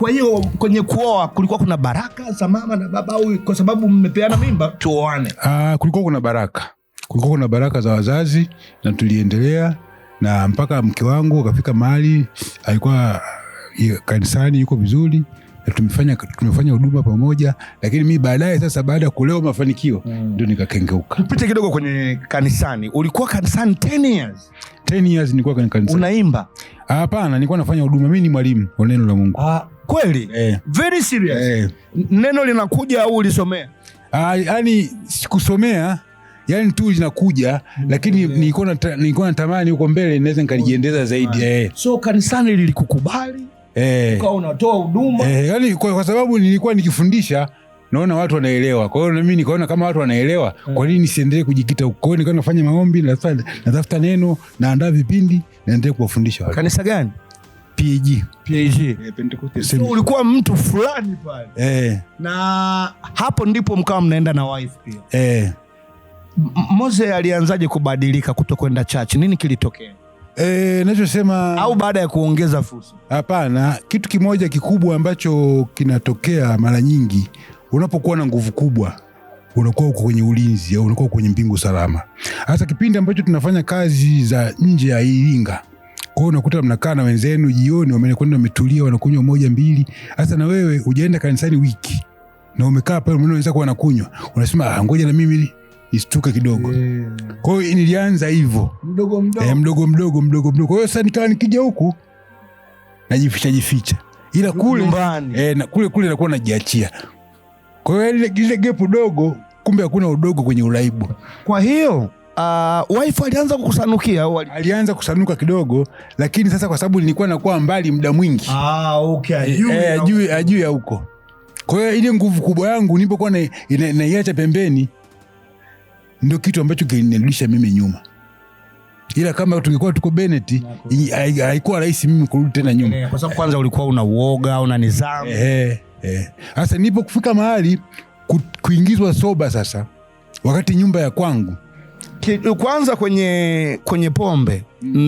Kwa hiyo kwenye kuoa kulikuwa kuna baraka za mama na baba au kwa sababu mmepeana mimba tuoane? Kulikuwa kuna baraka. Kulikuwa kuna baraka za wazazi na tuliendelea na mpaka mke wangu akafika mahali alikuwa kanisani yuko vizuri na tumefanya huduma pamoja, lakini mimi baadaye sasa baada ya kulewa mafanikio ndio nikakengeuka. Tupite kidogo kwenye kanisani. Ulikuwa kanisani 10 years? 10 years nilikuwa kwenye kanisani. Unaimba? Hapana, nilikuwa nafanya huduma. Mimi ni mwalimu wa neno la Mungu. Kweli? Very serious? Neno linakuja au ulisomea? Yani sikusomea, yani tu linakuja, lakini nilikuwa natamani huko mbele naweza nikalijiendeza zaidi. So kanisani lilikukubali? Ukawa unatoa huduma? Yani kwa sababu nilikuwa nikifundisha naona watu wanaelewa. Kwa hiyo na mimi nikaona kama watu wanaelewa, kwa nini nisiendelee kujikita huko? Kwa hiyo nikawa nafanya maombi, natafuta neno, naandaa vipindi, naendelea kuwafundisha watu. Kanisa gani? PAG. Pentecost. So ulikuwa mtu fulani pale. Na hapo ndipo mkawa mnaenda na wife pia. Mose alianzaje kubadilika kutokwenda church? Nini kilitokea? Nachosema au baada ya kuongeza fursa? Hapana, kitu kimoja kikubwa ambacho kinatokea mara nyingi unapokuwa na nguvu kubwa, unakuwa uko kwenye ulinzi au unakuwa kwenye mbingu salama. Hasa kipindi ambacho tunafanya kazi za nje ya Iringa, kwa hiyo unakuta mnakaa na wenzenu jioni, wamekwenda wametulia, wanakunywa moja mbili. Hasa na wewe hujaenda kanisani wiki na umekaa pale, unaweza kuwa nakunywa, unasema ngoja na mimi istuke kidogo. Kwa hiyo nilianza hivyo mdogo mdogo. Kwa hiyo sasa nikawa nikija huku najificha, ila kule na kule nakuwa najiachia. Kwa hiyo ile gap dogo, kumbe hakuna udogo kwenye uraibu. Kwa hiyo wife alianza kukusanukia au alianza kusanuka kidogo, lakini sasa kwa sababu nilikuwa nakuwa mbali muda mwingi. Ajui ya huko. Kwa hiyo ile nguvu kubwa yangu nilipokuwa naiacha pembeni, ndio kitu ambacho kilinirudisha mimi nyuma. Ila kama tungekuwa tuko Bennett, haikuwa rahisi mimi kurudi tena nyuma. Kwa sababu kwanza ulikuwa una uoga, una nidhamu. Sasa nipo kufika mahali kuingizwa soba sasa, wakati nyumba ya kwangu. Kwanza kwenye pombe,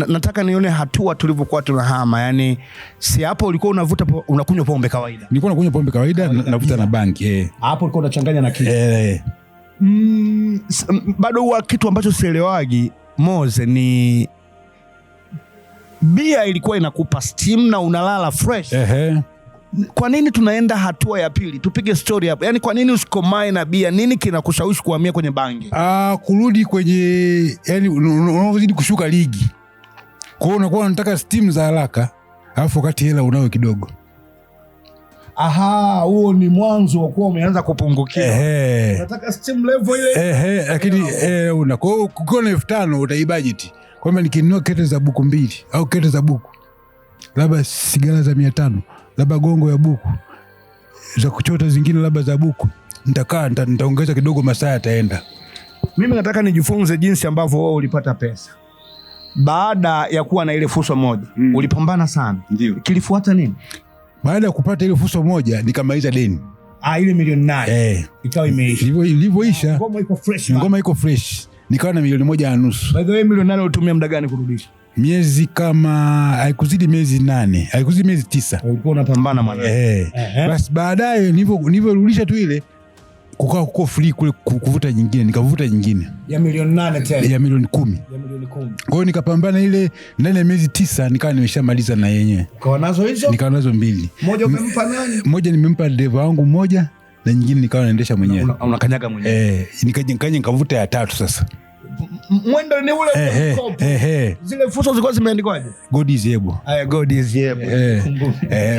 nataka nione hatua tulivyokuwa tunahama. Yani si hapo ulikuwa unakunywa pombe kawaida? Nilikuwa nakunywa pombe kawaida, navuta na bangi. Hapo ulikuwa unachanganya na kitu. Bado huwa kitu ambacho sielewagi Mose ni bia ilikuwa inakupa steam na unalala fresh. Kwa nini tunaenda hatua ya pili? Tupige story hapo. Yani kwa nini usikomae na bia? Nini kinakushawishi kuhamia kwenye bangi? Kurudi kwenye, yani unazidi kushuka ligi. Kwa hiyo unakuwa unataka steam za haraka, alafu wakati hela unayo kidogo. Huo ni mwanzo wa kuwa umeanza kupungukia. Unataka steam level ile. Lakini ukiwa na 5,000 utaibudget. Kwamba nikinunua kete za buku 2 au kete za buku, labda sigara za 500, labda gongo ya buku, za kuchota zingine labda za buku, nitaongeza kidogo, masaa yataenda. Mimi nataka nijifunze jinsi ambavyo wewe ulipata pesa. Baada ya kuwa na ile fursa moja, ulipambana sana. Ndio. Kilifuata nini? Baada ya kupata ile fursa moja, nikamaliza deni. Ile milioni 8. Ikawa imeisha. Ilivyoisha, ngoma iko fresh. Nikawa na milioni 1.5. By the way, milioni 8 ulitumia muda gani kurudisha? Miezi kama haikuzidi miezi 8, haikuzidi miezi 9. Ulikuwa unapambana mwana. Basi baadaye nilivyorudisha tu ile, kukaa free kule kuvuta nyingine, nikavuta nyingine ya milioni 8 tena. Ya milioni 10. Kwa hiyo nikapambana ile ndani ya miezi 9 nikawa nimeshamaliza na yenyewe. Ukawa nazo hizo? Nikawa nazo 2. Moja umempa nani? Moja nimempa dereva wangu mmoja na nyingine nikawa naendesha mwenyewe. Unakanyaga mwenyewe. Nikavuta ya 3 sasa. Mwendo ni ule mkopo. Zile fursa zilikuwa zimeandikwaje? God is able. God is able.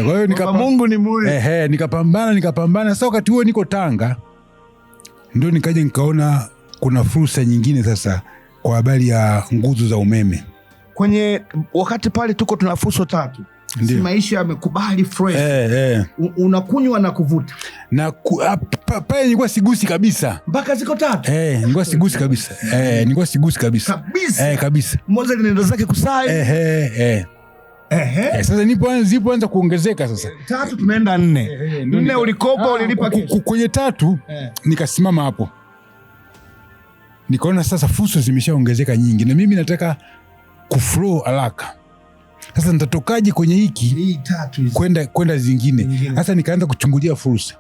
Kwa hiyo Mungu ni mwema. Nikapambana. Sasa wakati huo niko Tanga, ndio nikaja nikaona kuna fursa nyingine sasa kwa habari ya nguzo za umeme. Kwenye wakati pale tuko tuna fursa 3. Si maisha yamekubali fresh. Unakunywa na kuvuta. Na pale nilikuwa sigusi kabisa. Mpaka ziko 3. Nilikuwa sigusi kabisa. Nilikuwa sigusi kabisa. Kabisa. Mmoja nenda zake kusali. Sasa nipoanza kuongezeka sasa. 3 tunaenda 4. 4 ulikopa ulilipa kwenye 3 nikasimama hapo. Nikaona sasa fursa zimeshaongezeka nyingi na mimi nataka kuflow haraka. Sasa nitatokaje kwenye hii tatu kwenda zingine? Sasa nikaanza kuchungulia fursa.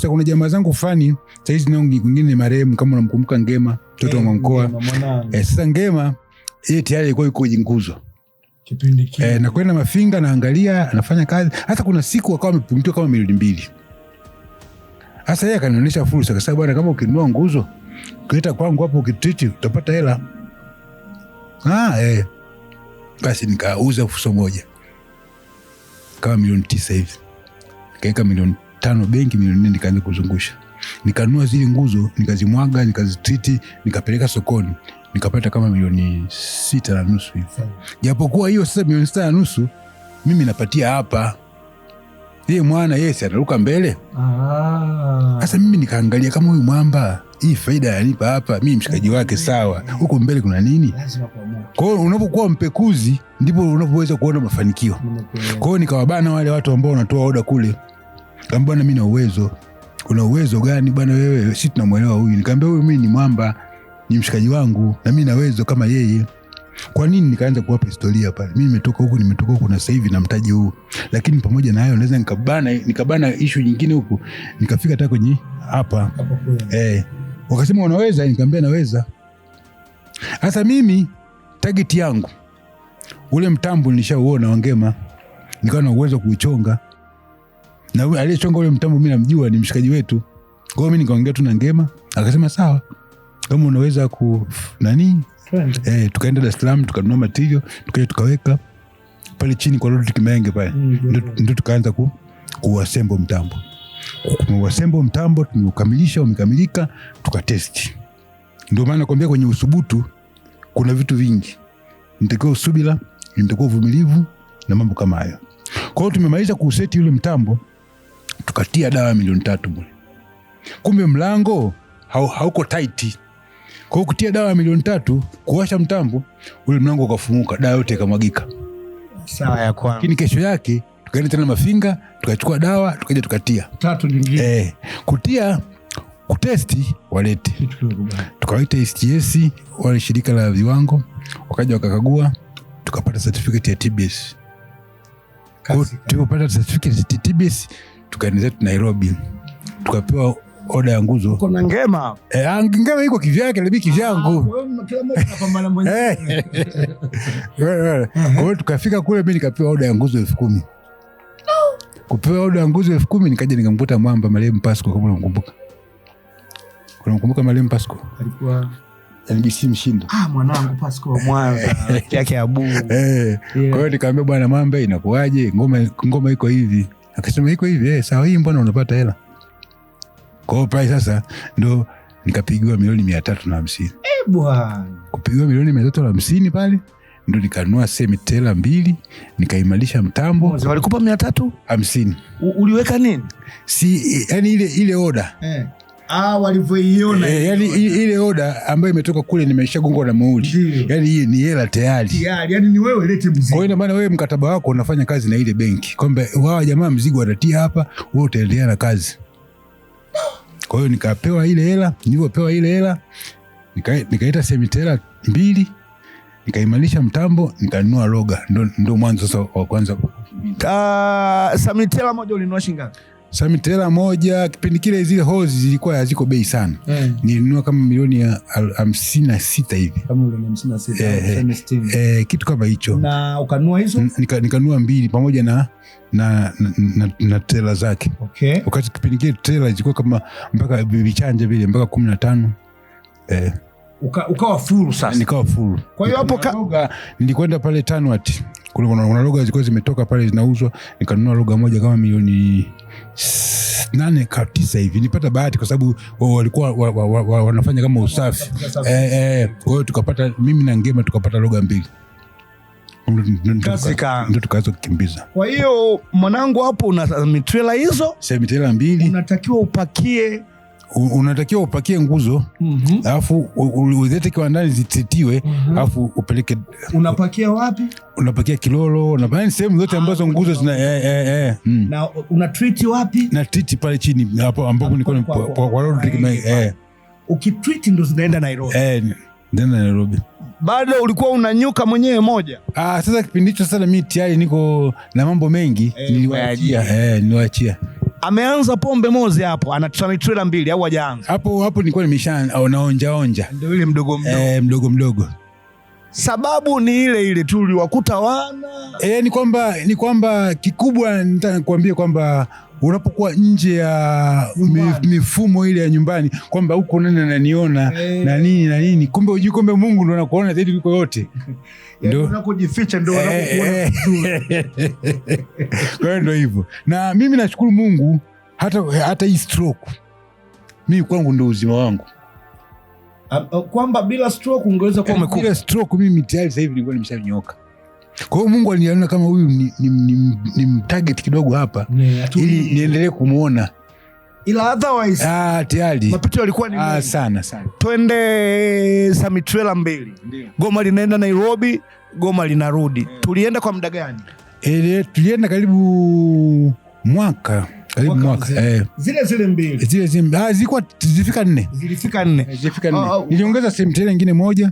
Kuna jamaa zangu fulani saizi nao wengine marehemu, kama unamkumbuka Ngema, mtoto wa mkoa. Sasa Ngema yeye tayari alikuwa yuko kwenye nguzo kipindi kile. Na kwenda Mafinga naangalia anafanya kazi. Hata kuna siku akawa amepungukiwa kama 2 Sasa yeye akanionyesha fursa, akasema bwana, kama ukinunua nguzo kuleta kwangu hapo ukitreat utapata hela. Basi nikauza fuso moja kama 9 hivi. Nikaweka 5 benki, 4 nikaanza kuzungusha. Nikanunua zile nguzo, nikazimwaga, nikazitreat, nikapeleka sokoni. Nikapata kama 6.5 hivi. Japokuwa hiyo sasa 6.5 mimi napatia hapa. Yeye mwana Yesu anaruka mbele. Sasa mimi nikaangalia kama huyu mwamba hii faida yanipa hapa, mimi mshikaji wake sawa. Huko mbele kuna nini? Kwa hiyo unapokuwa mpekuzi ndipo unapoweza kuona mafanikio. Kwa hiyo nikawabana wale watu ambao wanatoa oda kule. Kamba bwana, mimi na uwezo. Una uwezo gani bwana wewe? Sisi tunamuelewa huyu. Nikamwambia huyu mimi ni mwamba, ni mshikaji wangu na mimi na uwezo kama yeye. Kwa nini? Nikaanza kuwapa historia pale. Mimi nimetoka huku na sasa hivi na mtaji huu. Lakini pamoja na hayo naweza nikabana issue nyingine huku. Nikafika hata kwenye hapa. Wakasema unaweza, nikamwambia naweza. Sasa mimi target yangu ule mtambo nilishauona wa Ngema. Nikawa na uwezo kuichonga. Na aliyechonga ule mtambo mimi namjua, ni mshikaji wetu. Kwa hiyo mimi nikaongea tu na Ngema, akasema sawa. Kama unaweza tukaenda Dar es Salaam tukanunua material, tukaja tukaweka pale chini kwa Rodrick Menge pale. Ndio tukaanza kuassemble mtambo. Kuassemble mtambo tumekamilisha, umekamilika, tukatest. Ndio maana nakwambia kwenye usubutu kuna vitu vingi. Nitakiwa usubira, nitakiwa uvumilivu na mambo kama hayo. Kwa hiyo tumemaliza kuseti yule mtambo, tukatia dawa 3 milioni. Kumbe mlango hauko tight. Kwa hiyo kutia dawa 3 milioni, kuwasha mtambo, ule mlango ukafumuka, dawa yote ikamwagika. Sawa ya kwanza. Lakini kesho yake tukaenda tena Mafinga, tukachukua dawa, tukaja tukatia 3 nyingine. Kutesti walete. Tukawaita STS, wale shirika la viwango, wakaja wakakagua, tukapata certificate ya TBS. Tulipopata certificate ya TBS, tukaenda Nairobi. Tukapewa oda ya nguzo. Kuna Ngema. Ngema iko kivyake, na mimi kivyangu. Kila mmoja anapambana mwenyewe. Kwa hiyo tukafika kule, mimi nikapewa oda ya nguzo 10,000. Kupewa oda ya nguzo 10,000, nikaja nikamkuta mwamba Marehemu Pasco, kama unamkumbuka. Unamkumbuka Marehemu Pasco? Alikuwa NBC Mshindo. Mwanangu Pasco Mwanza. Yake Abu. Kwa hiyo nikamwambia bwana mwamba, inakuaje? Ngoma iko hivi. Akasema iko hivi. Sawa, hii mbona unapata hela? Kwa hiyo pale sasa ndo nikapigiwa 350 milioni. Bwana. Kupigiwa 350 milioni pale ndo nikanunua semitela 2, nikaimarisha mtambo. Walikupa 350. Uliweka nini? Yani ile oda. Walivyoiona. Yani ile oda ambayo imetoka kule nimeshagongwa na muhuri. Yani hii ni hela tayari. Yani ni wewe lete mzigo. Kwa hiyo maana wewe mkataba wako unafanya kazi na ile benki. Kwamba wao jamaa mzigo watatia hapa, wewe utaendelea na kazi. Kwa hiyo nikapewa ile hela, nilipopewa ile hela nikaita semitela 2, nikaimarisha mtambo, nikanunua loga. Ndio mwanzo sasa wa kwanza. Semitela moja ulinunua shilingi ngapi? Semitela moja kipindi kile zile hose zilikuwa haziko bei sana. Nilinunua kama 56 hivi. Kama 56, kitu kama hicho. Na ukanunua hizo? Nikanunua 2 pamoja na tela zake. Wakati kipindi kile tela zilikuwa kama mpaka vichanja vile mpaka 15. Ukawa full sasa. Nikawa full. Kwa hiyo hapo nilikwenda pale Tanwat. Kuna loga zilikuwa zimetoka pale zinauzwa, nikanunua loga moja kama 8-9 hivi. Nilipata bahati kwa sababu walikuwa wanafanya kama usafi. Kwa hiyo tukapata, mimi na Ngema tukapata loga 2. Ndio tukaanza kukimbiza. Kwa hiyo mwanangu, hapo una mitrela hizo, semitela 2. Unatakiwa upakie nguzo, alafu ulete kiwandani zititiwe, alafu upeleke. Unapakia wapi? Unapakia Kilolo, unapani sehemu zote ambazo nguzo zina Na una treat wapi? Na treat pale chini hapo ambapo niko kwa Rodrick. Ukitreat ndo zinaenda Nairobi. Ndio Nairobi. Bado ulikuwa unanyuka mwenyewe moja? Sasa kipindi hicho sasa mimi tayari niko na mambo mengi, niliwaachia. Ameanza pombe Moze hapo, ana trailer 2 au hajaanza? Hapo nilikuwa naonja. Ndio ile mdogo mdogo. Sababu ni ile ile tu, uliwakuta wana ni kwamba kikubwa nataka kuambia kwamba unapokuwa nje ya mifumo ile ya nyumbani, kwamba huko nani ananiona na nini, kumbe hujui kwamba Mungu ndo anakuona zaidi kuliko yote. Ndio unakojificha, ndio unakokuona. Kwa hiyo ndio hivyo. Na mimi nashukuru Mungu hata hii stroke mimi kwangu ndio uzima wangu. Kwamba bila stroke ungeweza kuwa umekufa. Bila stroke mimi tayari sasa hivi nilikuwa nimeshanyoka. Kwa hiyo Mungu aliniona kama huyu ni target kidogo hapa ili niendelee kumuona. Ila otherwise tayari mapito yalikuwa ni mengi sana. Twende Samitrela 2. Goma linaenda Nairobi, Goma linarudi. Tulienda kwa muda gani? Tulienda karibu mwaka. Zile 2. Zilikuwa zilifika 4. Zilifika 4. Niliongeza Samitrela nyingine moja.